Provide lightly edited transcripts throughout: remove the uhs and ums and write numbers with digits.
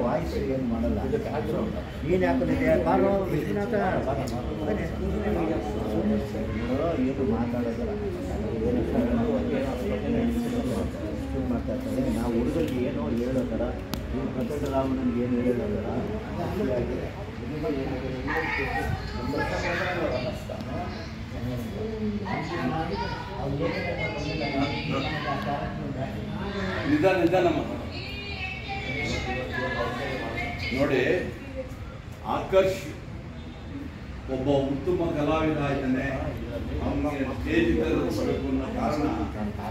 Voice ಏನು ಮಾಡಲ್ಲ ಏನು ಯಾಕೊಂಡಿದೆ ಬಾರೋ ವಿಶ್ವನಾಥ ಏನು ಮಾತಾಡೋದಿಲ್ಲ ಮಾಡ್ತಾ ಇರ್ತಾರೆ. ನಾವು ಹುಡುಗರಿಗೆ ಏನೋ ಹೇಳೋ ಥರ ಇವ್ರು ಪ್ರಕಟ ರಾಮನಿಗೆ ಏನು ಹೇಳೋ ಥರ ನಿಧಾನ ನೋಡಿ. ಆಕರ್ಷ್ ಒಬ್ಬ ಉತ್ತಮ ಕಲಾವಿದ ಇದ್ದಾನೆ. ಅವನಿಗೆ ಸ್ಟೇಜ್ ಬರಬೇಕು ಅನ್ನೋ ಕಾರಣ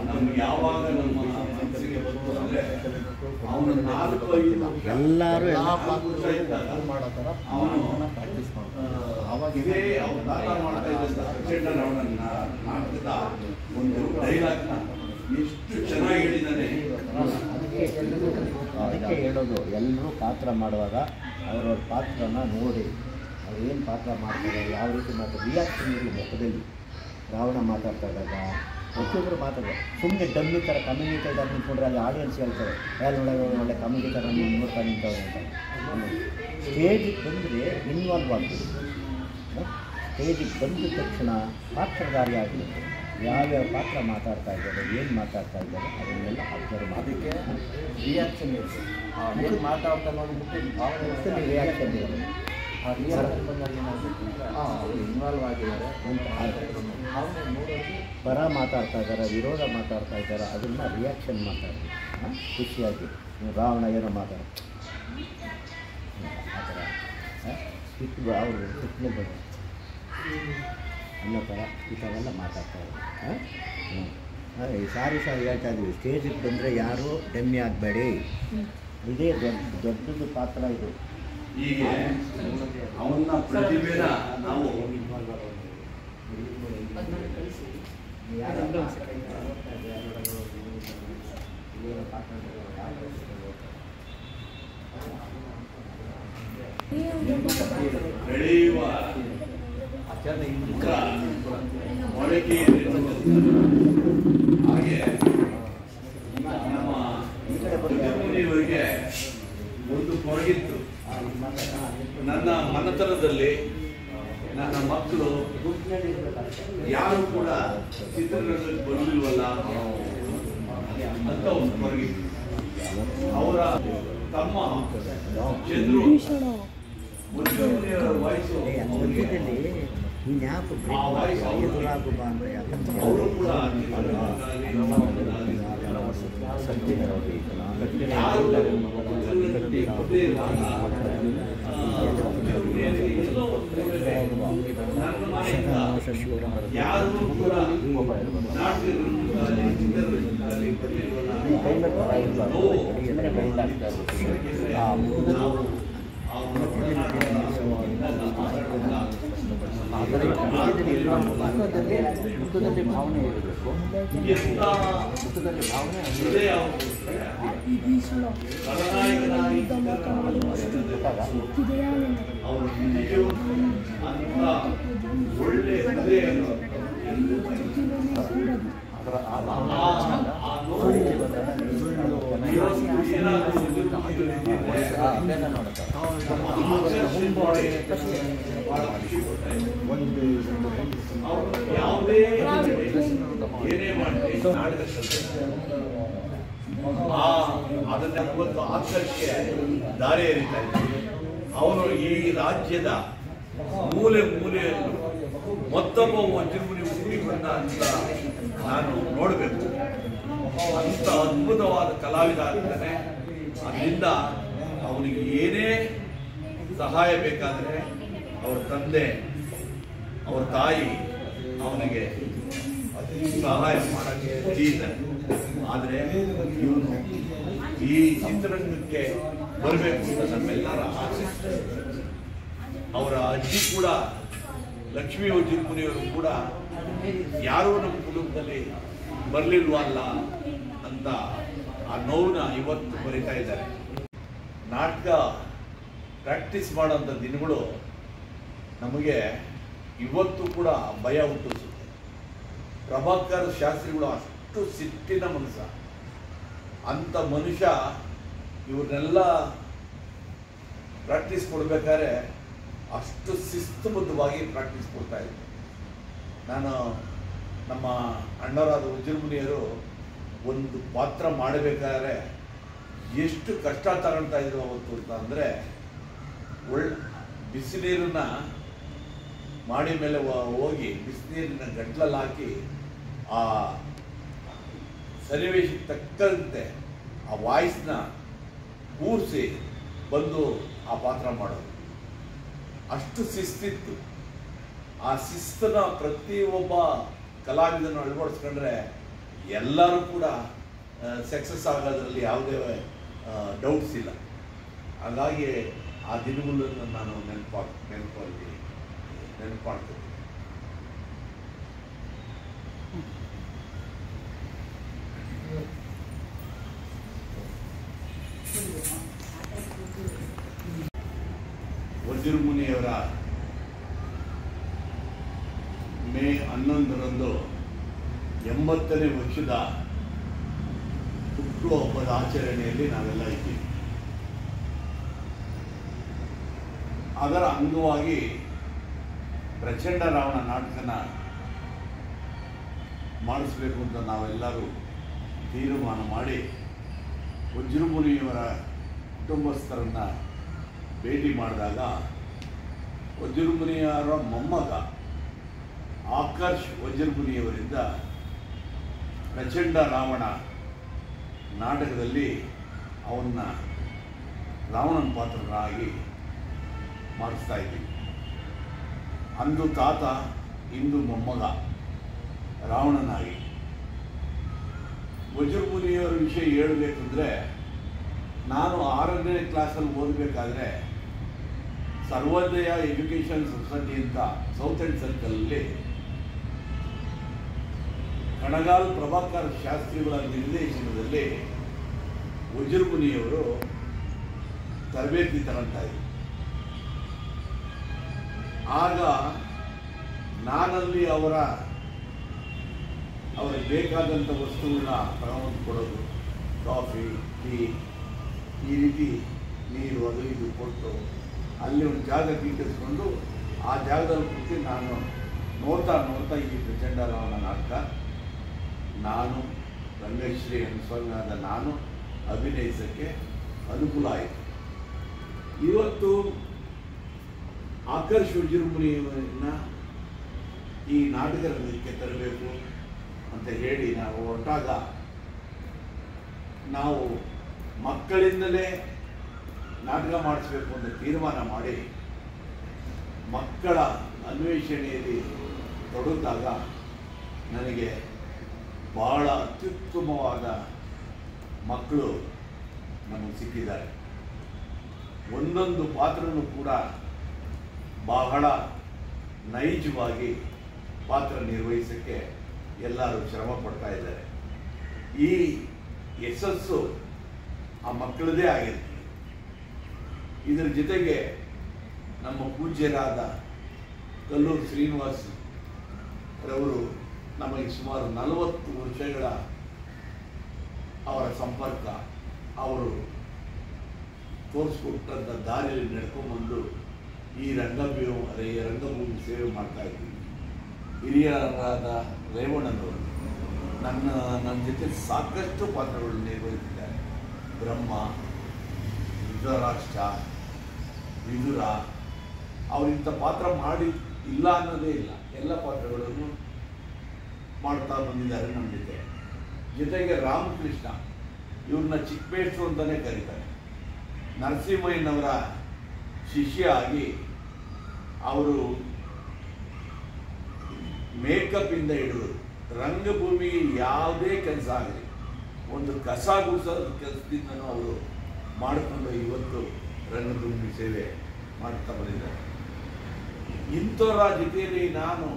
ನಮ್ಗೆ ಯಾವಾಗ ನಮ್ಮ ಮನಸ್ಸಿಗೆ ಬಂತು ಅಂದರೆ ಅವನು 4-5 ಎಲ್ಲರೂ ಅವನು ಅವಾಗ ಇದೇ ಅವತಾರ ಮಾಡ್ತಾ ಇದ್ದಂಥ ಪ್ರಚಂಡ ರಾವಣನ ನಾಟಕದ ಒಂದು ಡೈಲಾಗ್ನ ಎಷ್ಟು ಚೆನ್ನಾಗಿ ಹೇಳಿದ್ದಾನೆ. ಅದಕ್ಕೆ ಹೇಳೋದು, ಎಲ್ಲರೂ ಪಾತ್ರ ಮಾಡುವಾಗ ಅವರವ್ರ ಪಾತ್ರನ ನೋಡಿ ಅವ್ರು ಏನು ಪಾತ್ರ ಮಾಡ್ತಾರೆ, ಯಾವ ರೀತಿ ಮಾಡ್ತಾರೆ, ರಿಯಾಕ್ಷನ್ ಇರಲಿ ಮುಖದಲ್ಲಿ. ರಾವಣ ಮಾತಾಡ್ತಾ ಇದ್ದಾಗ ಪ್ರತಿಯೊಬ್ಬರು ಮಾತಾಡೋದು. ಸುಮ್ಮನೆ ಡಮ್ಮಿ ಥರ ಕಮ್ಯುನಿಕೇಟ್ ಆಗಿ ನಿಂತ್ಕೊಂಡ್ರೆ ಅಲ್ಲಿ ಆಡಿಯನ್ಸ್ ಹೇಳ್ತಾರೆ ಯಾರು ನೋಡೋದು ಒಳ್ಳೆ ಕಮ್ಯುನಿಕೇಟರ್ ನೋಡ್ತಾ ನಿಂತವ್ರೆ ಅಂತ. ಸ್ಟೇಜಿಗೆ ಬಂದರೆ ಇನ್ವಾಲ್ವ್ ಆಗ್ತದೆ. ಸ್ಟೇಜಿಗೆ ಬಂದ ತಕ್ಷಣ ಪಾತ್ರಧಾರಿ ಆಗಬೇಕು. ಯಾವ್ಯಾವ ಪಾತ್ರ ಮಾತಾಡ್ತಾ ಇದ್ದಾರೆ, ಏನು ಮಾತಾಡ್ತಾ ಇದ್ದಾರೆ ಅದನ್ನೆಲ್ಲ ಅಬ್ಸರ್ವ್ ಮಾಡೋದಕ್ಕೆ ರಿಯಾಕ್ಷನ್ ಇರುತ್ತೆ. ಏನು ಮಾತಾಡ್ತಾ ನೋಡಿಬಿಟ್ಟು ಭಾವನೆ ರಿಯಾಕ್ಷನ್ ಇರೋದು. ಆ ರಿಯಾಕ್ಷನ್ ಬಂದಾಗ ಏನಾಗಬೇಕು ಅಂತ ಅವರು ಇನ್ವಾಲ್ವ್ ಆಗಿದ್ದಾರೆ ಅಂತ ಭಾವನೆ ನೋಡೋದು. ಪರ ಮಾತಾಡ್ತಾ ಇದ್ದಾರೆ, ವಿರೋಧ ಮಾತಾಡ್ತಾ ಇದ್ದಾರೆ, ಅದನ್ನು ರಿಯಾಕ್ಷನ್ ಮಾತಾಡ್ತೀವಿ ಖುಷಿಯಾಗಿ. ರಾವಣ ಏನೋ ಮಾತಾಡ ಆ ಥರ ಸಿಟ್ಟು ಅವರು ಸಿಟ್ಟನೆ ಬರೋ ಅನ್ನೋ ಥರ ಈ ಥರ ಎಲ್ಲ ಮಾತಾಡ್ತಾ ಇದ್ದಾರೆ. ಸಾರಿ ಹೇಳ್ತಾ ಇದ್ವಿ, ಸ್ಟೇಜಿಗೆ ಬಂದರೆ ಯಾರೂ ಡಮ್ಮಿ ಆಗಬೇಡಿ. ಇದೇ ದೊಡ್ಡದು ಪಾತ್ರ ಇದು. ಹೀಗೆ ಅವನ ಪ್ರತಿಭೆನ ನಾವು ಬೆಳೆಯುವ ಮೊಳಕೆ ಹಾಗೆ ನಮ್ಮ ಮುನಿಯವರಿಗೆ ಒಂದು ಕೊರಗಿತ್ತು. ನನ್ನ ಮನೆತನದಲ್ಲಿ ನನ್ನ ಮಕ್ಕಳು ಯಾರು ಕೂಡ ಚಿತ್ರರಂಗಕ್ಕೆ ಬರಲಿಲ್ವಲ್ಲ ಅಂತ ಒಂದು ಕೊರಗಿತ್ತು. ಅವರ ತಮ್ಮ ಚಂದ್ರು ಮುನಿಯವರ ವಯಸ್ಸು ಎದುರಾಗು ಬಾ ಅಂದರೆ ಅವರು ಕೂಡ ಯಾರು ಕೂಡ ಮುಖದಲ್ಲಿ ಭಾವನೆ ಇರಬೇಕು. ಮುಖದಲ್ಲಿ ಭಾವನೆ ಅವರು ನಿಜವೂ ಅಂತ ಒಳ್ಳೆ ಹೃದಯ ಯಾವುದೇ ಏನೇ ಮಾಡಿ ಅದನ್ನ ಒಂದು ಆಕರ್ಷಕ್ಕೆ ದಾರಿ ಎರಿತಾ ಇದ್ದಾರೆ. ಅವನು ಈ ರಾಜ್ಯದ ಮೂಲೆ ಮೂಲೆಯಲ್ಲೂ ಮತ್ತೊಬ್ಬ ತಿರುಮುನಿ ಹುಟ್ಟಿಕೊಂಡ ಅಂತ ನಾನು ನೋಡಬೇಕು. ಅಂತ ಅದ್ಭುತವಾದ ಕಲಾವಿದ ಆಗ್ತಾನೆ. ಅದರಿಂದ ಅವನಿಗೆ ಏನೇ ಸಹಾಯ ಬೇಕಾದರೆ ಅವ್ರ ತಂದೆ ಅವ್ರ ತಾಯಿ ಅವನಿಗೆ ಸಹಾಯ ಮಾಡೋಕ್ಕೆ ರೆಡಿ ಇದ್ದಾರೆ. ಆದರೆ ಇವನು ಈ ಚಿತ್ರರಂಗಕ್ಕೆ ಬರಬೇಕು ಅಂತ ನಮ್ಮೆಲ್ಲರ ಆಸೆ. ಅವರ ಅಜ್ಜಿ ಕೂಡ ಲಕ್ಷ್ಮೀ ತಿರುಮುನಿಯವರು ಕೂಡ ಯಾರೂ ನಮ್ಮ ಕುಟುಂಬದಲ್ಲಿ ಬರಲಿಲ್ವಲ್ಲ ಅಂತ ಆ ನೋವನ್ನ ಇವತ್ತು ಬರೀತಾ ಇದ್ದಾರೆ. ನಾಟಕ ಪ್ರಾಕ್ಟೀಸ್ ಮಾಡೋಂಥ ದಿನಗಳು ನಮಗೆ ಇವತ್ತು ಕೂಡ ಭಯ ಹುಟ್ಟಿಸುತ್ತೆ. ಪ್ರಭಾಕರ್ ಶಾಸ್ತ್ರಿಗಳು ಅಷ್ಟು ಸಿಟ್ಟಿನ ಮನಸ್ಸ. ಅಂಥ ಮನುಷ್ಯ ಇವ್ರನ್ನೆಲ್ಲ ಪ್ರಾಕ್ಟೀಸ್ ಕೊಡಬೇಕಾದ್ರೆ ಅಷ್ಟು ಶಿಸ್ತುಬದ್ಧವಾಗಿ ಪ್ರಾಕ್ಟೀಸ್ ಕೊಡ್ತಾಯಿದ್ರು. ನಾನು ನಮ್ಮ ಅಣ್ಣವರಾದ ವಜ್ರಮುನಿಯರು ಒಂದು ಪಾತ್ರ ಮಾಡಬೇಕಾದ್ರೆ ಎಷ್ಟು ಕಷ್ಟ ತಗೊಳ್ತಾ ಇದ್ರು ಅವತ್ತು ಅಂತ ಅಂದರೆ, ಬಿಸಿನೀರನ್ನ ಮಾಡಿ ಮೇಲೆ ಹೋಗಿ ಬಿಸಿನೀರಿನ ಗಂಟ್ಲಲ್ಲಿ ಹಾಕಿ ಆ ಸನ್ನಿವೇಶಕ್ಕೆ ತಕ್ಕಂತೆ ಆ ವಾಯ್ಸ್ನ ಕೂರಿಸಿ ಬಂದು ಆ ಪಾತ್ರ ಮಾಡೋದು. ಅಷ್ಟು ಶಿಸ್ತಿತ್ತು. ಆ ಶಿಸ್ತನ್ನ ಪ್ರತಿಯೊಬ್ಬ ಕಲಾವಿದನ್ನು ಅಳವಡಿಸ್ಕೊಂಡ್ರೆ ಎಲ್ಲರೂ ಕೂಡ ಸಕ್ಸಸ್ ಆಗೋದ್ರಲ್ಲಿ ಯಾವುದೇ ಡೌಟ್ಸ್ ಇಲ್ಲ. ಹಾಗಾಗಿ ಆ ದಿನಗಳನ್ನು ನಾನು ನೆನಪಾಗ್ತೀನಿ. ವಜ್ರಮುನಿಯವರ ಮೇ 11ರಂದು 80ನೇ ವರ್ಷದ ಹುಟ್ಟುಹಬ್ಬದ ಆಚರಣೆಯಲ್ಲಿ ನಾವೆಲ್ಲ ಇದ್ದೀವಿ. ಅದರ ಅಂಗವಾಗಿ ಪ್ರಚಂಡ ರಾವಣ ನಾಟಕನ ಮಾಡಿಸ್ಬೇಕು ಅಂತ ನಾವೆಲ್ಲರೂ ತೀರ್ಮಾನ ಮಾಡಿ ವಜ್ರಮುನಿಯವರ ಕುಟುಂಬಸ್ಥರನ್ನು ಭೇಟಿ ಮಾಡಿದಾಗ ವಜ್ರಮುನಿಯವರ ಮೊಮ್ಮಗ ಆಕರ್ಷ್ ವಜ್ರಮುನಿಯವರಿಂದ ಪ್ರಚಂಡ ರಾವಣ ನಾಟಕದಲ್ಲಿ ಅವನ್ನ ರಾವಣನ ಪಾತ್ರನಾಗಿ ಮಾಡಿಸ್ತಾ ಇದ್ದೀವಿ. ಅಂದು ತಾತ, ಇಂದು ಮೊಮ್ಮಗ ರಾವಣನಾಗಿ. ವಜ್ರಮುನಿಯವರ ವಿಷಯ ಹೇಳಬೇಕಂದ್ರೆ, ನಾನು 6ನೇ ಕ್ಲಾಸಲ್ಲಿ ಓದಬೇಕಾದ್ರೆ ಸರ್ವೋದಯ ಎಜುಕೇಷನ್ ಸೊಸೈಟಿ ಅಂತ ಸೌತ್ ಎಂಡ್ ಸರ್ಕಲಲ್ಲಿ ಕಣಗಾಲ್ ಪ್ರಭಾಕರ್ ಶಾಸ್ತ್ರಿಗಳ ನಿರ್ದೇಶನದಲ್ಲಿ ವಜ್ರಮುನಿಯವರು ತರಬೇತಿ ತಗೊಂತಾ ಇದ್ರು. ಆಗ ನಾನಲ್ಲಿ ಅವರಿಗೆ ಬೇಕಾದಂಥ ವಸ್ತುಗಳನ್ನ ತಗೊಂಡು ಕೊಡೋದು, ಕಾಫಿ, ಟೀ, ಈ ರೀತಿ ನೀರು ಅದು ಇದು ಕೊಟ್ಟು ಅಲ್ಲಿ ಒಂದು ಜಾಗ ಗೀಟಿಸ್ಕೊಂಡು ಆ ಜಾಗದಲ್ಲಿ ಕೂತು ನಾನು ನೋಡ್ತಾ ಈ ಪ್ರಚಂಡ ರಾವಣ ನಾಟಕ ನಾನು ರಂಗಶ್ರೀ ಅನುಸ್ವಾಮಿಯಾದ ನಾನು ಅಭಿನಯಿಸೋಕ್ಕೆ ಅನುಕೂಲ ಆಯಿತು. ಇವತ್ತು ಆಕರ್ಷ್ ವಜ್ರಮುನಿಯವರನ್ನ ಈ ನಾಟಕ ರಂಗಕ್ಕೆ ತರಬೇಕು ಅಂತ ಹೇಳಿ ನಾವು ಹೊರಟಾಗ, ನಾವು ಮಕ್ಕಳಿಂದಲೇ ನಾಟಕ ಮಾಡಿಸ್ಬೇಕು ಅಂತ ತೀರ್ಮಾನ ಮಾಡಿ ಮಕ್ಕಳ ಅನ್ವೇಷಣೆಯಲ್ಲಿ ತೊಡಗಿದಾಗ ನನಗೆ ಬಹಳ ಅತ್ಯುತ್ತಮವಾದ ಮಕ್ಕಳು ನಮಗೆ ಸಿಕ್ಕಿದ್ದಾರೆ. ಒಂದೊಂದು ಪಾತ್ರನೂ ಕೂಡ ಬಹಳ ನೈಜವಾಗಿ ಪಾತ್ರ ನಿರ್ವಹಿಸೋಕ್ಕೆ ಎಲ್ಲರೂ ಶ್ರಮ ಪಡ್ತಾ ಇದ್ದಾರೆ. ಈ ಯಶಸ್ಸು ಆ ಮಕ್ಕಳದೇ ಆಗಿರುತ್ತೆ. ಇದರ ಜೊತೆಗೆ ನಮ್ಮ ಪೂಜ್ಯರಾದ ಕಲ್ಲೂರು ಶ್ರೀನಿವಾಸ್ ರವರು ನಮಗೆ ಸುಮಾರು 40 ವರ್ಷಗಳ ಅವರ ಸಂಪರ್ಕ, ಅವರು ತೋರಿಸ್ಕೊಟ್ಟಂಥ ದಾರಿಯಲ್ಲಿ ನಡ್ಕೊಂಡ್ಬಂದು ಈ ರಂಗಭೂಮಿ ಸೇವೆ ಮಾಡ್ತಾ ಇದ್ದೀವಿ. ಹಿರಿಯರಾದ ರೇವಣ್ಣನವರು ನನ್ನ ಜೊತೆ ಸಾಕಷ್ಟು ಪಾತ್ರಗಳನ್ನು ನಿರ್ವಹಿಸಿದ್ದಾರೆ. ಬ್ರಹ್ಮ, ಧೃತರಾಷ್ಟ್ರ, ವಿದುರ, ಅವರಿಂಥ ಪಾತ್ರ ಮಾಡಿ ಇಲ್ಲ ಅನ್ನೋದೇ ಇಲ್ಲ. ಎಲ್ಲ ಪಾತ್ರಗಳನ್ನು ಮಾಡ್ತಾ ಬಂದಿದ್ದಾರೆ ನಮ್ಮ ಜೊತೆಗೆ ರಾಮಕೃಷ್ಣ, ಇವ್ರನ್ನ ಚಿಕ್ಕಬೇಟ್ರು ಅಂತಲೇ ಕರೀತಾರೆ. ನರಸಿಂಹಯ್ಯನವರ ಶಿಷ್ಯ ಆಗಿ ಅವರು ಮೇಕಪ್ಪಿಂದ ಹಿಡಿದು ರಂಗಭೂಮಿಗೆ ಯಾವುದೇ ಕೆಲಸ ಆಗಲಿ, ಒಂದು ಕಸ ಗುಡಿಸೋದು ಕೆಲಸದಿಂದನೂ ಅವರು ಮಾಡಿಕೊಂಡು ಇವತ್ತು ರಂಗಭೂಮಿ ಸೇವೆ ಮಾಡ್ತಾ ಬಂದಿದ್ದಾರೆ. ಇಂಥವರ ಜೊತೆಯಲ್ಲಿ ನಾನು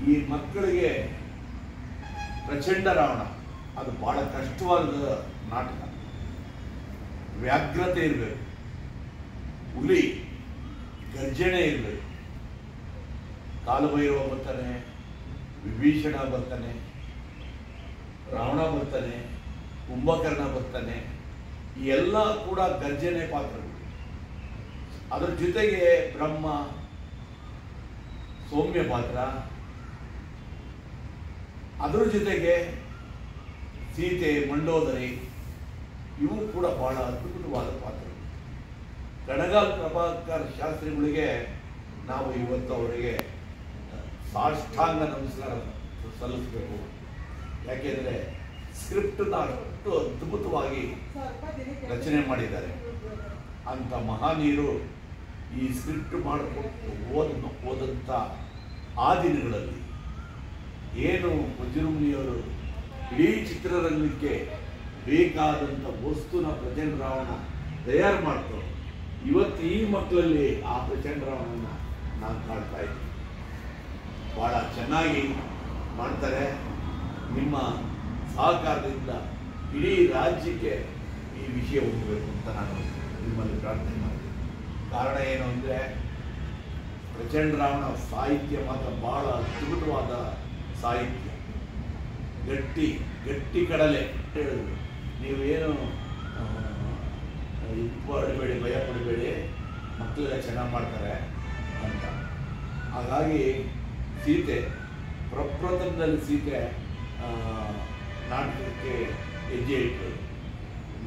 ಈ ಮಕ್ಕಳಿಗೆ ಪ್ರಚಂಡ ರಾವಣ ಅದು ಭಾಳ ಕಷ್ಟವಾದ ನಾಟಕ. ವ್ಯಾಘ್ರತೆ ಇರಬೇಕು, ಹುಲಿ ಗರ್ಜನೆ ಇರಬೇಕು. ಕಾಲಭೈರವ ಬರ್ತಾನೆ, ವಿಭೀಷಣ ಬರ್ತಾನೆ, ರಾವಣ ಬರ್ತಾನೆ, ಕುಂಭಕರ್ಣ ಬರ್ತಾನೆ. ಈ ಎಲ್ಲ ಕೂಡ ಗರ್ಜನೆ ಪಾತ್ರಗಳು. ಅದರ ಜೊತೆಗೆ ಬ್ರಹ್ಮ, ಸೌಮ್ಯ ಪಾತ್ರ, ಅದರ ಜೊತೆಗೆ ಸೀತೆ, ಮಂಡೋದರಿ, ಇವು ಕೂಡ ಬಹಳ ಅದ್ಭುತವಾದ ಪಾತ್ರಗಳು. ಕಣಗಾಲ್ ಪ್ರಭಾಕರ್ ಶಾಸ್ತ್ರಿಗಳಿಗೆ ನಾವು ಇವತ್ತು ಅವರಿಗೆ ಸಾಷ್ಟಾಂಗ ನಮಸ್ಕಾರ ಸಲ್ಲಿಸಬೇಕು. ಯಾಕೆಂದರೆ ಸ್ಕ್ರಿಪ್ಟನ್ನ ಅಷ್ಟು ಅದ್ಭುತವಾಗಿ ರಚನೆ ಮಾಡಿದ್ದಾರೆ. ಅಂಥ ಮಹಾನೀಯರು ಈ ಸ್ಕ್ರಿಪ್ಟ್ ಮಾಡಿಕೊಟ್ಟು ಓದಂಥ ಆ ದಿನಗಳಲ್ಲಿ ಏನು ವಜ್ರಮುನಿಯವರು ಇಡೀ ಚಿತ್ರರಂಗಕ್ಕೆ ಬೇಕಾದಂಥ ವಸ್ತುನ ಪ್ರಚಂಡ ರಾವಣ ತಯಾರು ಮಾಡ್ತಾರೆ. ಇವತ್ತು ಈ ಮಕ್ಕಳಲ್ಲಿ ಆ ಪ್ರಚಂಡ ರಾವಣನ ನಾನು ಕಾಣ್ತಾ ಇದ್ದೀನಿ. ಭಾಳ ಚೆನ್ನಾಗಿ ಮಾಡ್ತಾರೆ. ನಿಮ್ಮ ಸಹಕಾರದಿಂದ ಇಡೀ ರಾಜ್ಯಕ್ಕೆ ಈ ವಿಷಯ ಹೋಗಬೇಕು ಅಂತ ನಾನು ನಿಮ್ಮಲ್ಲಿ ಪ್ರಾರ್ಥನೆ ಮಾಡ್ತೀನಿ. ಕಾರಣ ಏನು ಅಂದರೆ ಪ್ರಚಂಡ ರಾವಣ ಸಾಹಿತ್ಯ ಮಾತ್ರ ಭಾಳ ಅದ್ಭುತವಾದ ಸಾಹಿತ್ಯ. ಗಟ್ಟಿ ಗಟ್ಟಿ ಕಡಲೆ ಹೇಳಿದ್ರು. ನೀವೇನು ಪಡಬೇಡಿ, ಭಯ ಪಡಬೇಡಿ, ಮಕ್ಕಳೆಲ್ಲ ಚೆನ್ನಾಗಿ ಮಾಡ್ತಾರೆ ಅಂತ. ಹಾಗಾಗಿ ಸೀತೆ ಪ್ರಪ್ರಥಮದಲ್ಲಿ ಸೀತೆ ನಾಟಕಕ್ಕೆ ಹೆಜ್ಜೆ ಇಟ್ಟರು.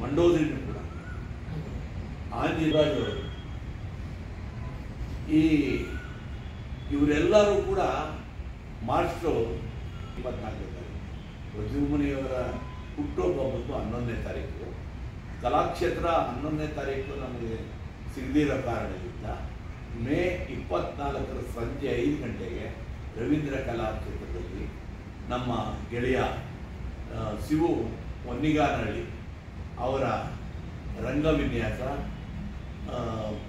ಮಂಡೋದರಿನೂ ಕೂಡ ಆಂಜಿರಾಜು ಇವರೆಲ್ಲರೂ ಕೂಡ ಮಾರ್ಚ್ 24 ವಜ್ರಮುನಿಯವರ ಹುಟ್ಟುಹಬ್ಬ ಬಂದು 11ನೇ ತಾರೀಕು. ಕಲಾಕ್ಷೇತ್ರ 11ನೇ ತಾರೀಕು ನಮಗೆ ಸಿಗದಿರೋ ಕಾರಣದಿಂದ ಮೇ 24 ಸಂಜೆ 5 ಗಂಟೆಗೆ ರವೀಂದ್ರ ಕಲಾಕ್ಷೇತ್ರದಲ್ಲಿ ನಮ್ಮ ಗೆಳೆಯ ಶಿವು ಹೊನ್ನಿಗಾನಹಳ್ಳಿ ಅವರ ರಂಗ ವಿನ್ಯಾಸ,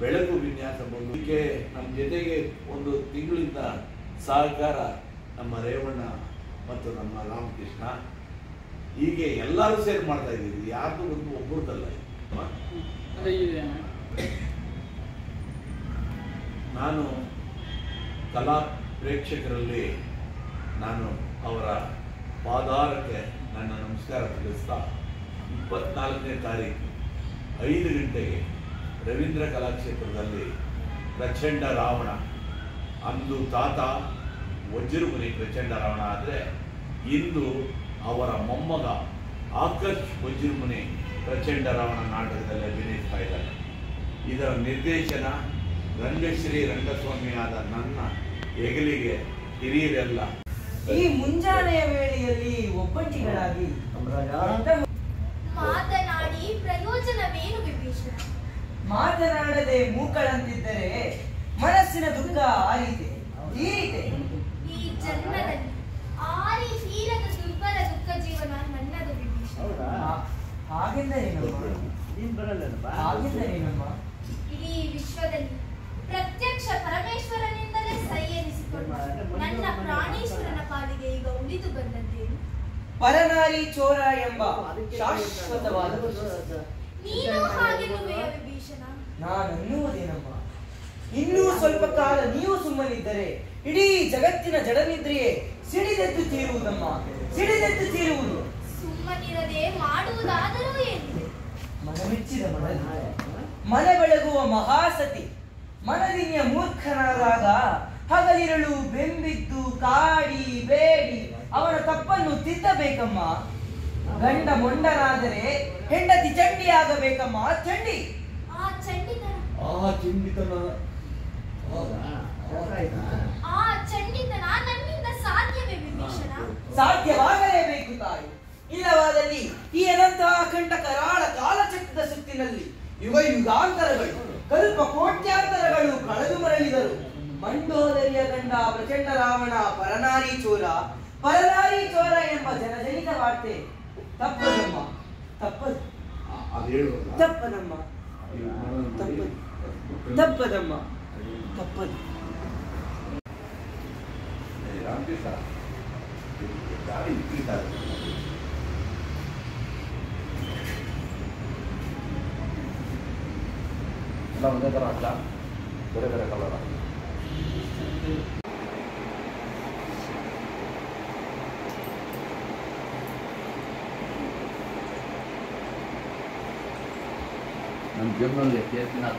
ಬೆಳಕು ವಿನ್ಯಾಸ ಬಂದಕ್ಕೆ ನಮ್ಮ ಜೊತೆಗೆ ಒಂದು ತಿಂಗಳಿಂದ ಸಹಕಾರ ನಮ್ಮ ರೇವಣ್ಣ ಮತ್ತು ನಮ್ಮ ರಾಮಕೃಷ್ಣ, ಹೀಗೆ ಎಲ್ಲರೂ ಸೇರಿ ಮಾಡ್ತಾ ಇದ್ದೀವಿ. ಯಾರ್ದು ಒಂದು ಒಬ್ಬರದಲ್ಲ. ನಾನು ಕಲಾ ಪ್ರೇಕ್ಷಕರಲ್ಲಿ ನಾನು ಅವರ ಪಾದಾರಕ್ಕೆ ನನ್ನ ನಮಸ್ಕಾರ ತಿಳಿಸ್ತಾ 24ನೇ ತಾರೀಕು 5 ಗಂಟೆಗೆ ರವೀಂದ್ರ ಕಲಾಕ್ಷೇತ್ರದಲ್ಲಿ ಪ್ರಚಂಡ ರಾವಣ, ಅಂದು ತಾತ ವಜ್ರಮುನಿ ಪ್ರಚಂಡ ರಾವಣ ಆದರೆ ಇಂದು ಅವರ ಮೊಮ್ಮಗ ಆಕರ್ಷ್ ವಜ್ರಮುನಿ ಪ್ರಚಂಡ ರಾವಣ ನಾಟಕದಲ್ಲಿ ಅಭಿನಯಿಸ್ತಾ ಇದ್ದಾರೆ. ಇದರ ನಿರ್ದೇಶನ ರಂಗಶ್ರೀ ರಂಗಸ್ವಾಮಿಯಾದ ನನ್ನ ಹೆಗಲಿಗೆ ಹಿರಿಯರೆಲ್ಲ ಈ ಮುಂಜಾನೆಯ ವೇಳೆಯಲ್ಲಿ ಒಬ್ಬಂಟಿಗಳಾಗಿ ಮಾತನಾಡಿ ಪ್ರಯೋಜನವೇನು ವಿಭೀಷಣ? ಮಾತನಾಡದೆ ಮೂಕಳಂತಿದ್ದರೆ ಮನಸ್ಸಿನ ದುಃಖ ಆರೀತೆ ತೀರಿತೆ. ಈ ಜನ್ಮದಲ್ಲಿ ಆರಿ ತೀರದ ದುರ್ಬಲ ದುಃಖ ಜೀವನ ನನ್ನದು ವಿಭೀಷಣ. ಹಾಗೆಂದರೇನಮ್ಮ? ಇಡೀ ವಿಶ್ವದಲ್ಲಿ ಪ್ರತ್ಯಕ್ಷ ಪರಮೇಶ್ವರನಿಂದಲೇ ಸೈ ಎನಿಸಿಕೊಂಡು ನನ್ನ ಪ್ರಾಣೇಶ್ವರನ ಪಾಲಿಗೆ ಈಗ ಉಳಿದು ಬಂದದ್ದೇನು? ಪರನಾರಿ ಚೋರ ಎಂಬ ಶಾಶ್ವತವಾದ ನೀನು ಹಾಗೆನ್ನುವೆಯ ವಿಭೀಷಣ? ನಾನನ್ನುವುದೇನಮ್ಮ, ಇನ್ನೂ ಸ್ವಲ್ಪ ಕಾಲ ನೀವು ಸುಮ್ಮನಿದ್ದರೆ ಇಡೀ ಜಗತ್ತಿನ ಜಡನಿದ್ರೆಯೇ ಸಿಡಿದೆದ್ದು ತೀರುವುದಮ್ಮ, ಸಿಡಿದೆದ್ದು ತೀರುವುದು. ಸುಮ್ಮನಿರದೆ ಮಾಡುವುದಾದರೂ ಏನಿದೆ? ಮನಮೆಚ್ಚಿದ ಮನ ಬೆಳಗುವ ಮಹಾಸತಿ ಮನದಿನ್ಯ ಮೂರ್ಖನಾದಾಗ ಹಗಲಿರಳು ಬೆಂಬಿದ್ದು ಕಾಡಿ ಬೇಡಿ ಅವನ ತಪ್ಪನ್ನು ತಿದ್ದಬೇಕಮ್ಮ. ಗಂಡ ಮೊಂಡನಾದರೆ ಹೆಂಡತಿ ಚಂಡಿಯಾಗಬೇಕಮ್ಮ, ಚಂಡಿ. ಆ ಚಂಡಿತನ ನನ್ನಿಂದ ಸಾಧ್ಯವೇ ವಿಭೀಷಣ? ಸಾಧ್ಯವಾಗಲೇಬೇಕು ತಾಯಿ. ಇಲ್ಲವಾದಲ್ಲಿ ಈ ಅನಂತ ಅಖಂಡ ಕರಾಳ ಕಾಲಚಕ್ರದ ಸುತ್ತಿನಲ್ಲಿ ಯುಗ ಯುಗಾಂತರಗಳು ಕಲ್ಪ ಕೋಟ್ಯಾಂತರಗಳು ಕಳೆದು ಮರಳಿದರು. ಮಂಡೋದರಿಯ ಗಂಡ ಪ್ರಚಂಡ ರಾವಣ ಪರನಾರಿ ಚೋರ ಎಂಬ ಜನಜನಿತ ವಾರ್ತೆ ತಪ್ಪದಮ್ಮ, ತಪ್ಪದು, ತಪ್ಪದಮ್ಮ, ತಪ್ಪದಮ್ಮ, ತಪ್ಪದು. ರಾಮಕೃಷ್ಣ ಗಾಡಿ ಇಟ್ಟಿದ್ದಾರೆ. ಎಲ್ಲ ಒಂದೇ ಥರ ಅಲ್ಲ, ಬೇರೆ ಬೇರೆ ಕಲರ. ನಮ್ಮ ಜೀವನದಲ್ಲಿ ಕೇಳ್ತೀನಿ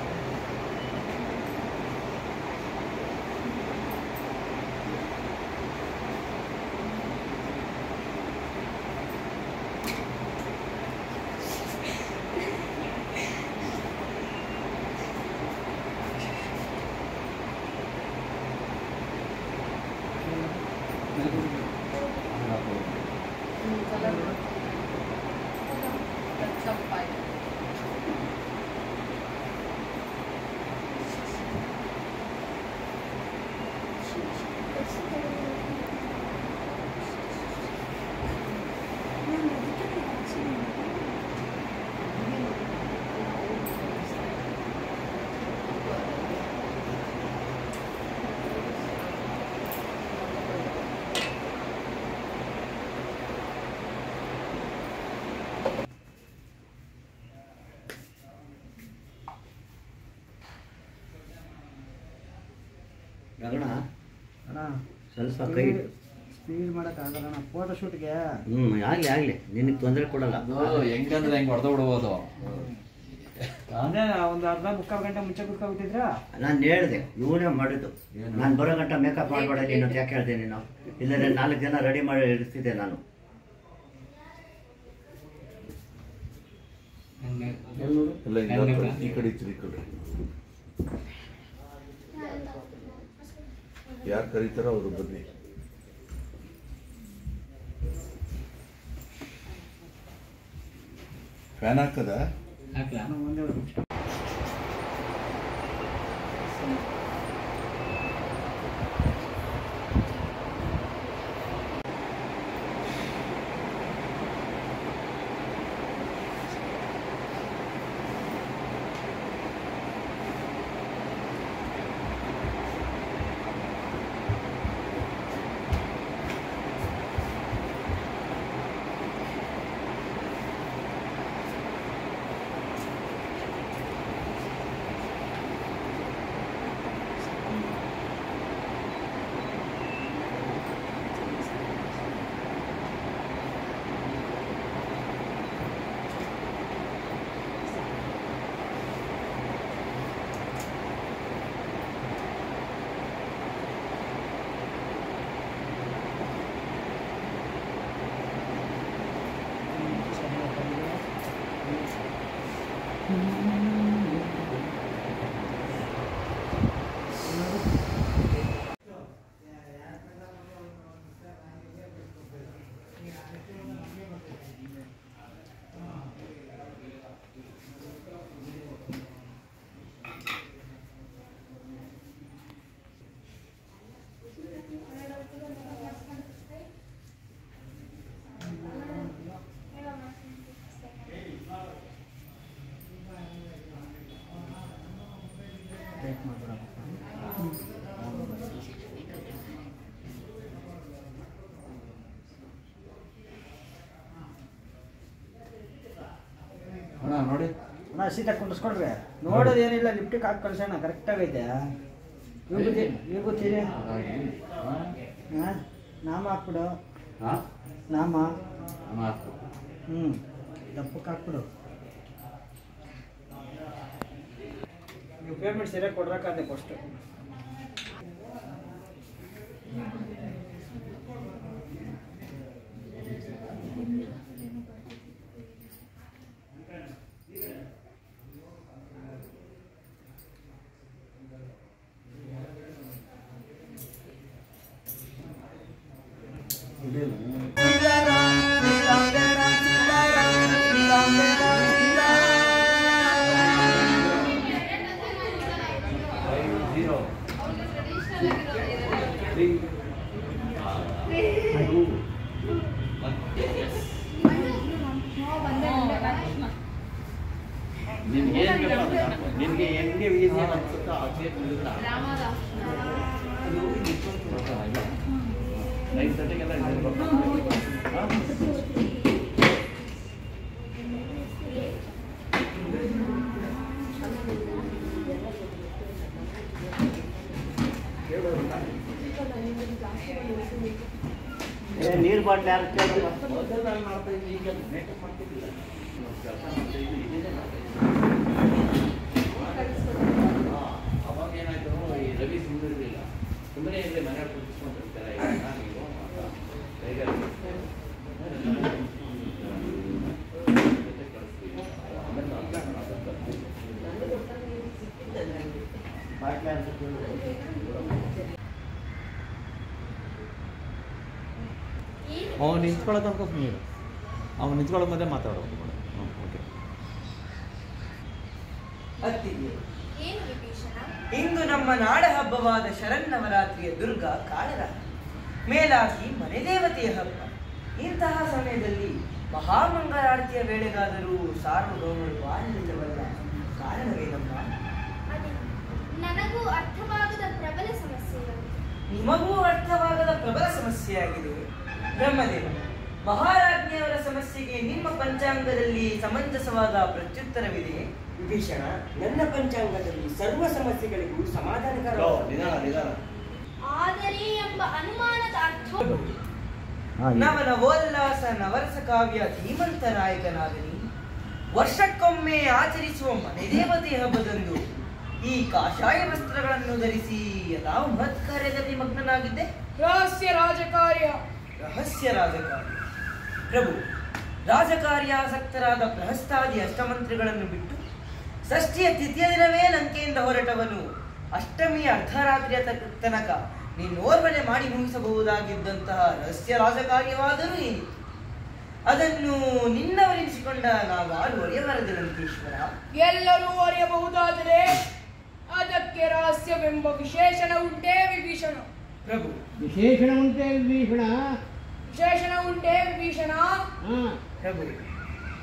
ರಗಣ ಅಣ್ಣ ಸ್ವಲ್ಪ ಕೈ ಸ್ಪೀಡ್ ಮಾಡೋಕ್ಕಾಗಲ್ಲ ಅಣ್ಣ ಫೋಟೋ ಶೂಟ್ಗೆ. ಆಗಲಿ ನಿನಗೆ ತೊಂದರೆ ಕೊಡಲ್ಲ. ಅದು ಹೆಂಗಂದ್ರೆ ಹೆಂಗೆ ಹೊಡೆದು ಬಿಡ್ಬೋದು. ಅದೇ ಒಂದು ಅರ್ಧ ಮುಕ್ಕಾಲು ಗಂಟೆ ಮುಂಚೆ ಕುತ್ಕೊಬಿಟ್ಟಿದ್ರ. ನಾನು ಹೇಳಿದೆ ಇವನೇ ಮಾಡಿದ್ದು. ನಾನು ಬರೋ ಗಂಟ ಮೇಕಪ್ ಮಾಡಬೇಡ ನೀನು ಅಂತ ಯಾಕೆ ಹೇಳಿದೆ ನೀನು? ಇಲ್ಲದ್ರೆ 4 ಜನ ರೆಡಿ ಮಾಡಿ ಇಡ್ತಿದ್ದೆ ನಾನು. ಎಲ್ಲ ಈ ಕಡೆ ಈ ಕಡೆ ಯಾರು ಕರೀತಾರೋ ಅವರು ಬನ್ನಿ. ಫ್ಯಾನ್ ಹಾಕದ ಒಂದೇ ಒಂದು ನಿಮಿಷ. ನೋಡಿ ಅಣ್ಣ ಸೀಟಾ ಕುಂಡಿಸ್ಕೊಡ್ರಿ. ನೋಡೋದೇನಿಲ್ಲ, ಲಿಫ್ಟಿಗೆ ಹಾಕಿ ಕಳ್ಸೋಣ. ಕರೆಕ್ಟಾಗೈತೆ. ವಿಭೂತಿ ಹಾಂ ನಾಮ ಹಾಕ್ಬಿಡು. ನಾಮ ದಪ್ಪಕ್ಕೆ ಹಾಕ್ಬಿಡು. ನೀವು ಪೇಮೆಂಟ್ ಸರಿಯಾಗಿ ಕೊಡ್ಬೇಕಾದ್ರೆ ಫಸ್ಟು. ನಿನಗೆ ಹೆಂಗೆ ಈಸಿ ಅನ್ಸುತ್ತೋ ಅದೇ ನೈಟ್ ಸೆಟ್ಟಿಗೆಲ್ಲ ನೀರು ಬಾಟ್ಲಿ ಯಾರು ಕೇಳಲ್ಲ. ಮಾಡ್ತಾ ಇದ್ದೀನಿ. ಈಗ ಮೇಕಪ್ ಮಾಡ್ತಿದ್ದಿಲ್ಲ ಕೆಲಸ ಮಾಡ್ತಾ ಇದ್ದೀನಿ. ಅವ್ನು ನಿಂತ್ಕೊಳ್ಳೋ ತನಕ ನೀರು ಅವ್ನು ನಿಂತ್ಕೊಳ್ಳೋ ಮಧ್ಯೆ ಮಾತಾಡೋದು ಓಕೆ. ಅತ್ತಿಗೆ, ಏನು ವಿಭೀಷಣ? ಇಂದು ನಮ್ಮ ನಾಡ ಹಬ್ಬವಾದ ಶರನ್ನವರಾತ್ರಿಯ ದುರ್ಗ ಕಾಳರ, ಮೇಲಾಗಿ ಮನೆ ದೇವತೆಯ ಹಬ್ಬ. ಇಂತಹ ಸಮಯದಲ್ಲಿ ಮಹಾಮಂಗಳಾರತಿಯ ವೇಳೆಗಾದರೂ ಸಾರ್ವಭೌಮರು ಬಾರಲಿಲ್ಲವಲ್ಲ, ಕಾರಣವೇನಮ್ಮ? ಅದೇ ನನಗೂ ಅರ್ಥವಾಗದ ಪ್ರಬಲ ಸಮಸ್ಯೆಗಳು. ನಿಮಗೂ ಅರ್ಥವಾಗದ ಪ್ರಬಲ ಸಮಸ್ಯೆಯಾಗಿದೆ. ಬ್ರಹ್ಮದೇವ, ಮಹಾರಾಜ್ಞಿಯವರ ಸಮಸ್ಯೆಗೆ ನಿಮ್ಮ ಪಂಚಾಂಗದಲ್ಲಿ ಸಮಂಜಸವಾದ ಪ್ರತ್ಯುತ್ತರವಿದೆ. ವಿಭೀಷಣ, ನನ್ನ ಪಂಚಾಂಗದಲ್ಲಿ ಸರ್ವ ಸಮಸ್ಯೆಗಳಿಗೂ ಸಮಾಧಾನಕರ. ಆದರೆ ಎಂಬ ಅನುಮಾನದ ಅರ್ಥ ನವನವೋಲ್ಲಾಸ ನವರಸ ಕಾವ್ಯ ಧೀಮಂತ ನಾಯಕನಾಗಲಿ, ವರ್ಷಕ್ಕೊಮ್ಮೆ ಆಚರಿಸುವ ಮನೆ ದೇವತೆಯ ಹಬ್ಬದಂದು ಈ ಕಾಷಾಯ ವಸ್ತ್ರಗಳನ್ನು ಧರಿಸಿ ಯಾವ ಮಹತ್ ಕಾರ್ಯದಲ್ಲಿ ಮಗ್ನನಾಗಿದ್ದೆ? ರಹಸ್ಯ ರಾಜಕಾರ್ಯ. ರಹಸ್ಯ ರಾಜಕಾರ್ಯ. ಪ್ರಭು, ರಾಜಕಾರ್ಯಾಸಕ್ತರಾದ ಪ್ರಹಸ್ತಾದಿ ಅಷ್ಟಮಂತ್ರಿಗಳನ್ನು ಬಿಟ್ಟು ಷಷ್ಠಿಯ ತಿಥಿಯ ದಿನವೇ ಲಂಕೆಯಿಂದ ಹೊರಟವನು ಅಷ್ಟಮಿಯ ಅರ್ಧರಾತ್ರಿಯ ತನಕ ನೀನೋರ್ವನೆ ಮಾಡಿ ಮುಗಿಸಬಹುದಾಗಿದ್ದಂತಹ ರಹಸ್ಯ ರಾಜಕಾರ್ಯವಾದರೂ ಏನು? ಅದನ್ನು ನಿನ್ನವರೆನಿಸಿಕೊಂಡ ನಾವಾರು ಒರೆಯಬಾರದು ಲಂಕೇಶ್ವರ. ಎಲ್ಲರೂ ಅರಿಯಬಹುದಾದರೆ ಅದಕ್ಕೆ ರಹಸ್ಯವೆಂಬ ವಿಶೇಷಣ ಉಂಟೇ ವಿಭೀಷಣ? ಪ್ರಭು, ವಿಶೇಷಣ ಉಂಟೆ ವಿಭೀಷಣ? ವಿಶೇಷಣ ಉಂಟೇ ವಿಭೀಷಣ? ಪ್ರಭು,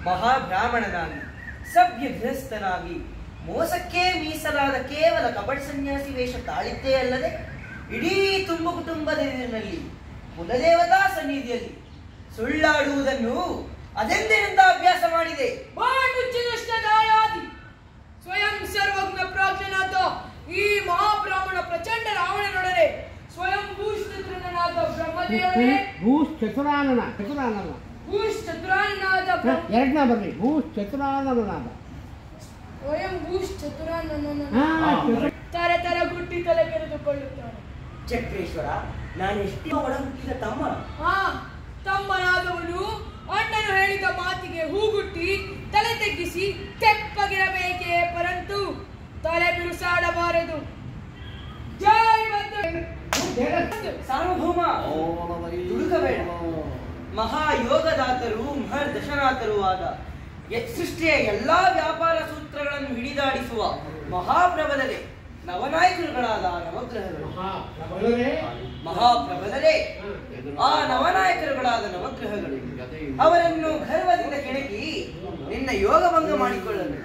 ಮಹಾಬ್ರಾಹ್ಮಣನಾಗಿ ಸಭ್ಯ ಗೃಹಸ್ಥನಾಗಿ ಮೋಸಕ್ಕೆ ಮೀಸಲಾದ ಕೇವಲ ಕಪಟ ಸನ್ಯಾಸಿ ವೇಷ ತಾಳಿದ್ದೇ ಅಲ್ಲದೆ ಇಡೀ ತುಂಬ ಕುಟುಂಬದ ಎದುರಿನಲ್ಲಿ ಕುಲದೇವತಾ ಸನ್ನಿಧಿಯಲ್ಲಿ ಸುಳ್ಳಾಡುವುದನ್ನು ಅದೆಂದಿನಿಂದ ಅಭ್ಯಾಸ ಮಾಡಿದೆ? ಮುಚ್ಚಿದಷ್ಟ ದಾಯಾದಿ ಸ್ವಯಂ ಸರ್ವಜ್ಞ ಪ್ರಾಜ್ಞನಾದ ಈ ಮಹಾಬ್ರಾಹ್ಮಣ ಪ್ರಚಂಡ ರಾವಣನೊಡನೆ ಸ್ವಯಂ ಭೂಶ್ಚತುರನಾದ ಬ್ರಹ್ಮದೇವರೇ, ಭೂಶ್ಚತುರಾನನ ಭೂಶ್ಚತುರಾನನಾದ ಎರಡನೇ ಬರ್ರಿ, ಭೂಶ್ಚತುರಾನನಾದ ಸ್ವಯಂ ಭೂಶ್ಚತುರಾನನ ತರ ಗುಟ್ಟಿ ತಲೆ ಕೆರೆದುಕೊಳ್ಳುತ್ತಾನೆ. ಚಕ್ರೇಶ್ವರ, ನಾನೆಷ್ಟೇ ಒಳ ಹುಟ್ಟಿದ ತಮ್ಮ. ತಮ್ಮನಾದವನು ಅಣ್ಣನು ಹೇಳಿದ ಮಾತಿಗೆ ಹೂಗುಟ್ಟಿ ತಲೆ ತೆಗ್ಗಿಸಿ ತೆಪ್ಪಗಿರಬೇಕೇ ಪರಂತು ತಲೆ ಬಿರುಸಾಡಬಾರದು. ಜೈ ಸಾರ್ವಭೌಮ, ದುಡುಕಬೇಡ. ಮಹಾಯೋಗದಾತರು ಮಹರ್ದಶನಾಥರೂ ಆದ ಸೃಷ್ಟಿಯ ಎಲ್ಲಾ ವ್ಯಾಪಾರ ಸೂತ್ರಗಳನ್ನು ಹಿಡಿದಾಡಿಸುವ ಮಹಾಪ್ರಬಲರೇ ನವನಾಯಕರುಗಳಾದ ನವಗ್ರಹಗಳು. ಮಹಾಪ್ರಬಲರೇ ಆ ನವನಾಯಕರುಗಳಾದ ನವಗ್ರಹಗಳು ಅವರನ್ನು ಗರ್ವದಿಂದ ಕೆಣಕಿ ನಿನ್ನ ಯೋಗಭಂಗ ಮಾಡಿಕೊಳ್ಳಲು.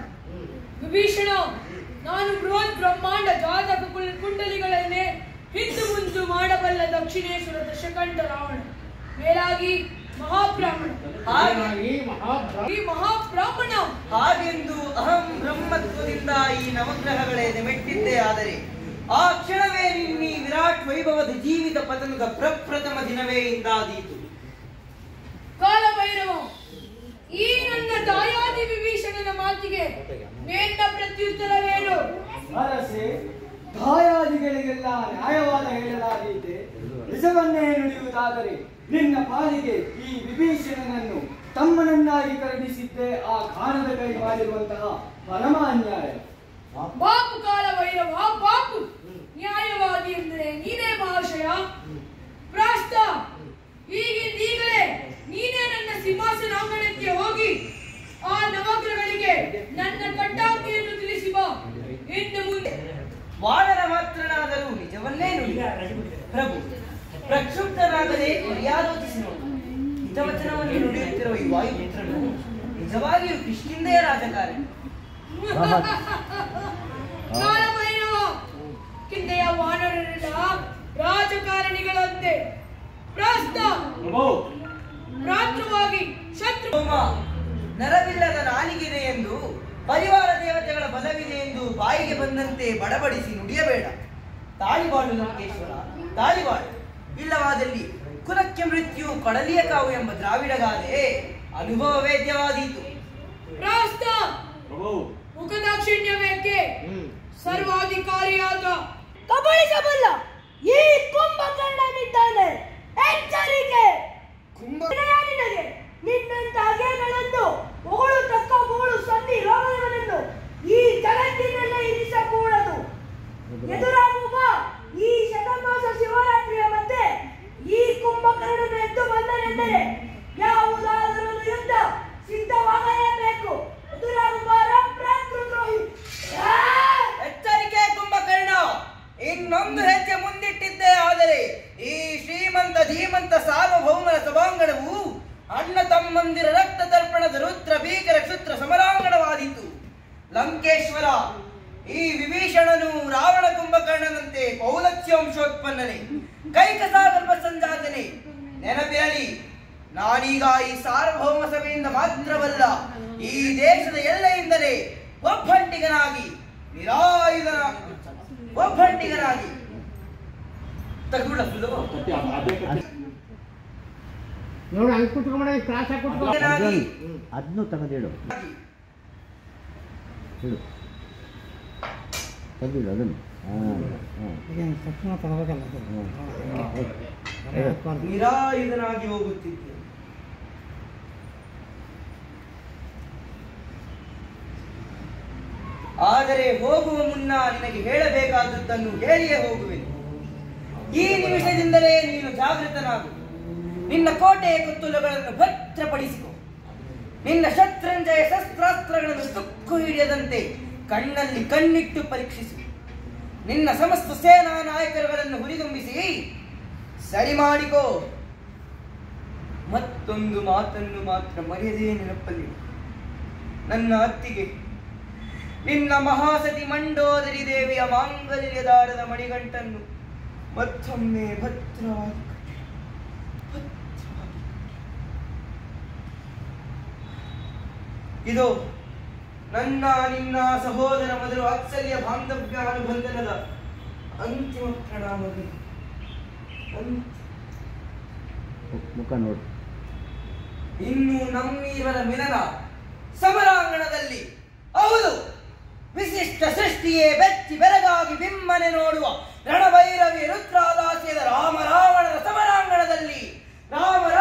ವಿಭೀಷಣ, ನಾನು ಬೃಹತ್ ಬ್ರಹ್ಮಾಂಡ ಜಾತಕ ಕುಂಡಲಿಗಳನ್ನೇ ಹಿಂದು ಮುಂದು ಮಾಡಬಲ್ಲ ದಕ್ಷಿಣೇಶ್ವರ ದಶಕಂಠ ರಾವಣ, ಮೇಲಾಗಿ ಮಹಾಬ್ರಾಹ್ಮಣ. ಈ ಮಹಾಬ್ರಾಹ್ಮಣ ಹಾಗೆಂದು ಅಹಂ ಬ್ರಹ್ಮತ್ವದಿಂದ ಈ ನವಗ್ರಹಗಳೇ ಮೆಟ್ಟಿದ್ದೇ ಆದರೆ ಆ ಕ್ಷಣವೇ ನಿನ್ನಿ ವಿರಾಟ್ ವೈಭವದ ಜೀವಿತ ಪತನದ ಪ್ರಪ್ರಥಮ ದಿನವೇ ಇಂದಾದೀತು. ಕಾಲಭೈರವ, ಈ ನನ್ನ ದಾಯಾದಿ ವಿಭೀಷಣನ ಮಾತಿಗೆ ನಿನ್ನ ಪ್ರತ್ಯುತ್ತರವೇನು? ಅರಸೆ, ದಾಯಾದಿಗಳಿಗೆಲ್ಲ ನ್ಯಾಯವಾದ ಹೇಳಲಾಗಿದೆ. ನಿಜವನ್ನೇ ನುಡಿಯುವುದಾದರೆ ನಿನ್ನ ಪಾಲಿಗೆ ಈ ವಿಭೀಷಣನನ್ನು ತಮ್ಮನನ್ನಾಗಿ ಕರುಣಿಸಿದ್ದೇ ಆ ಖಾನದ ಕೈ ಮಾಡಿರುವಂತಹ ಪರಮ ಅನ್ಯಾಯ. ಬಾಪು ಕಾಲಭೈರವ, ಬಾಪು. ನ್ಯಾಯವಾದಿ ಎಂದರೆ ನೀನೇ ಮಹಾಶಯ. ಪ್ರಾಸ್ತ, ಈಗಲೇ ನೀನೇ ನನ್ನ ಸಿಂಹಾಸನಾಂಗಣಕ್ಕೆ ಹೋಗಿ ಆ ನವಗ್ರಹಗಳಿಗೆ ನನ್ನ ಕಟ್ಟಾಜ್ಞೆಯನ್ನು ತಿಳಿಸಿ ಬಾ. ಇನ್ನು ಮುಂದೆ ವಾನರ ಮಾತ್ರನಾದರೂ ನಿಜವನ್ನೇ ನುಡಿ. ಪ್ರಭು, ಪ್ರಕ್ಷುಬ್ಧನಾಗದೆ ಮರ್ಯಾದೋಚಿಸಿ ನೋಡು. ಹಿತವಚನವನ್ನು ನುಡಿಯುತ್ತಿರುವ ಈ ವಾಯುಪುತ್ರನು ನಿಜವಾಗಿಯೂ ಕಿಷ್ಕಿಂಧೆಯ ರಾಜಕಾರಣಿ. ಕಾಲಭೈರವ, ಕಿಂದೆಯ ವಾನರರೆಲ್ಲ ರಾಜಕಾರಣಿಗಳಂತೆ. ಪ್ರಾಸ್ತ, ರಾತ್ರವಾಗಿ ಶತ್ರು ನರವಿಲ್ಲದ ನಾಲಿಗಿದೆ ಎಂದು ಪರಿವಾರ ದೇವತೆಗಳ ಬಲವಿದೆ ಎಂದು ಬಾಯಿಗೆ ಬಂದಂತೆ ಬಡಬಡಿಸಿ ನುಡಿಯಬೇಡ. ತಾಳಿಬಾಳು ಲಂಕೇಶ್ವರ, ತಾಳಿಬಾಳು. ಇಲ್ಲವಾದಲ್ಲಿ ಕುಲಕ್ಕೆ ಮೃತ್ಯು ಕಡಲಿಯ ಕಾವು ಎಂಬ ದ್ರಾವಿಡ ಗಾದೆ ಅನುಭವ ವೇದ್ಯವಾದೀತು. ಪ್ರಾಸ್ತ, ಮುಖದಾಕ್ಷಿಣ್ಯ ಬೇಕೆ? ಸರ್ವಾಧಿಕಾರಿಯಾದ ಕಬಳಿಸಬಲ್ಲ ಈ ಕುಂಭಕರ್ಣನಿದ್ದಾನೆ. ಎಚ್ಚರಿಕೆ! ನಿನಗೆ ನಿನ್ನಂತ ಅಗೆಗಳನ್ನು ಹೊಗಳು ತಕ್ಕ ಹೊಗಳು ಸಂಧಿ ರೋಗವನ್ನು ಈ ಜಗತ್ತಿನಲ್ಲೇ ಇರಿಸಕೂಡದು. ಎದುರಾಗುವ ಈ ಶತಮಾಸ ಶಿವರಾತ್ರಿಯ ಮಧ್ಯೆ ಈ ಕುಂಭಕರ್ಣನ ಎದ್ದು ಬಂದನೆಂದರೆ ಈ ವಿಭೀಷಣನು ರಾವಣ ಕುಂಭಕರ್ಣನಂತೆ ಪೌಲತ್ಯವಂಶೋತ್ಪನ್ನನೆ ಕೈಕಸಾಗರ್ಭ ಸಂಜಾತನೆ. ನೆನಪಿರಲಿ, ನಾನೀಗ ಈ ಸಾರ್ವಭೌಮ ಸಭೆಯಿಂದ ಮಾತ್ರವಲ್ಲ, ಈ ದೇಶದ ಎಲ್ಲೆಯಿಂದಲೇ ಒಬ್ಬಂಟಿಗನಾಗಿ ಒಬ್ಬಂಟಿಗನಾಗಿ ನೋಡಿ ಹಂಗೆ ಕುಟ್ಕೊಂಡ ಕ್ರಾಸ್ ಹಾಕಿ ಅದನ್ನು ತೆಗೆದಿಡು, ಹೇಳು ತೆಗೆದಿಡು ಅದನ್ನು. ತಕ್ಷಣ ತಗೋಬೇಕಲ್ಲ ನಿರಾಯುಧನಾಗಿ ಹೋಗುತ್ತಿದ್ದೆ. ಆದರೆ ಹೋಗುವ ಮುನ್ನ ನಿನಗೆ ಹೇಳಬೇಕಾದದ್ದನ್ನು ಹೇಳಿಯೇ ಹೋಗುವೆನು. ಈ ನಿಮಿಷದಿಂದಲೇ ನೀನು ಜಾಗೃತನಾಗು. ನಿನ್ನ ಕೋಟೆಯ ಕೊತ್ತಲುಗಳನ್ನು ಭದ್ರಪಡಿಸಿಕೊ. ನಿನ್ನ ಶತ್ರುಂಜಯ ಶಸ್ತ್ರಾಸ್ತ್ರಗಳನ್ನು ತುಕ್ಕು ಹಿಡಿಯದಂತೆ ಕಣ್ಣಲ್ಲಿ ಕಣ್ಣಿಟ್ಟು ಪರೀಕ್ಷಿಸು. ನಿನ್ನ ಸಮಸ್ತ ಸೇನಾ ನಾಯಕರುಗಳನ್ನು ಹುರಿದುಂಬಿಸಿ ಸರಿ ಮಾಡಿಕೋ. ಮತ್ತೊಂದು ಮಾತನ್ನು ಮಾತ್ರ ಮರೆಯದೇ ನೆನಪಲ್ಲಿ, ನನ್ನ ಅತ್ತಿಗೆ ನಿನ್ನ ಮಹಾಸತಿ ಮಂಡೋದರಿ ದೇವಿಯ ಮಾಂಗಲ್ಯ ದಾರದ ಮಣಿಗಂಟನ್ನು ಮತ್ತೊಮ್ಮೆ ಭದ್ರವಾಗಿ ಇದು ನನ್ನ ನಿನ್ನ ಸಹೋದರ ಮೊದಲು ವಾತ್ಸಲ್ಯ ಬಾಂಧವ್ಯ ಅನುಬಂಧನದ ಅಂತಿಮ ಪ್ರಣಾಮಗಳು. ಮುಖ ನೋಡು. ಇನ್ನು ನಮ್ಮೀವರ ಮಿಲನ ಸಮರಾಂಗಣದಲ್ಲಿ, ಹೌದು, ವಿಶಿಷ್ಟ ಸೃಷ್ಟಿಯೇ ಬೆಚ್ಚಿ ಬೆರಗಾಗಿ ಬಿಮ್ಮನೆ ನೋಡುವ ರಣಭೈರವಿ ರುದ್ರಾದಾಸ್ಯದ ರಾಮರಾವಣರ ಸಮರಾಂಗಣದಲ್ಲಿ ರಾವಣನ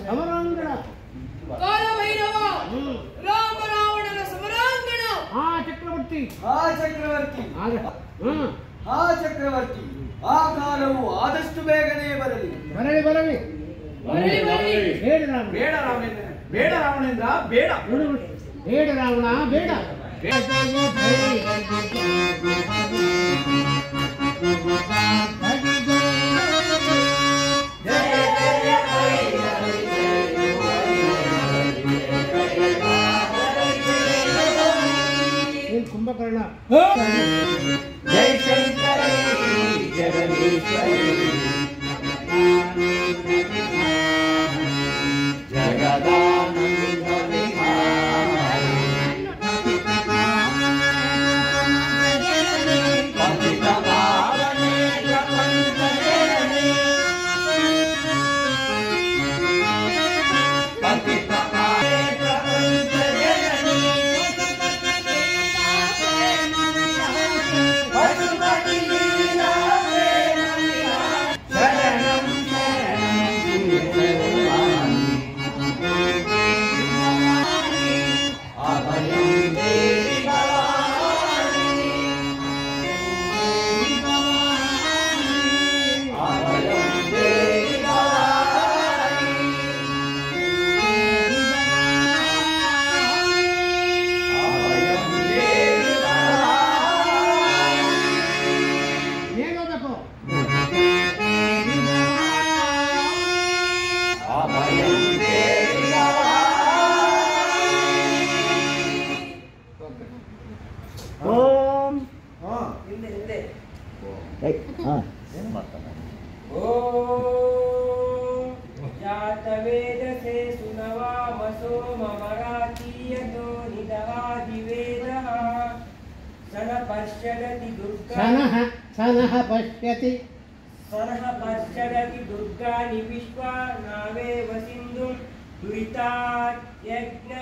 ಸಮರಾಂಗಣ. ಕಾಲಭೈರವ ರಾಮರಾವಣನ ಸಮರಾಂಗಣ. ಚಕ್ರವರ್ತಿ ಆ ಕಾಲವು ಆದಷ್ಟು ಬೇಗನೆ ಬರಲಿ. ಬೇಡ ರಾವಣೇಂದ್ರ, ಬೇಡ ಬೇಡ ರಾವಣ, ಬೇಡ. ಕುಂಭಕರ್ಣ ಜೈ ಶಂಕರಿ ಜಗದೀಶ್ವರಿ ಜಗದಾನಂದ ವಿಹಾರಿ ಪತಿತ ಪಾವನೆ ಪ್ರಪಂಚ ಜನನಿ ಪತಿತ ಪಾವನೆ ಪ್ರಪಂಚ ಜನನಿ ಪಶುಪತಿ ಲೀಲಾ ಶರಣಂ जातवेदसे सुनवामसो ममरातीयतो निदवादिवेदः सनः पश्यति दुर्गा सनः पश्यति दुर्गानि विश्वा नावेव सिन्धुं दुरितात् यज्ञ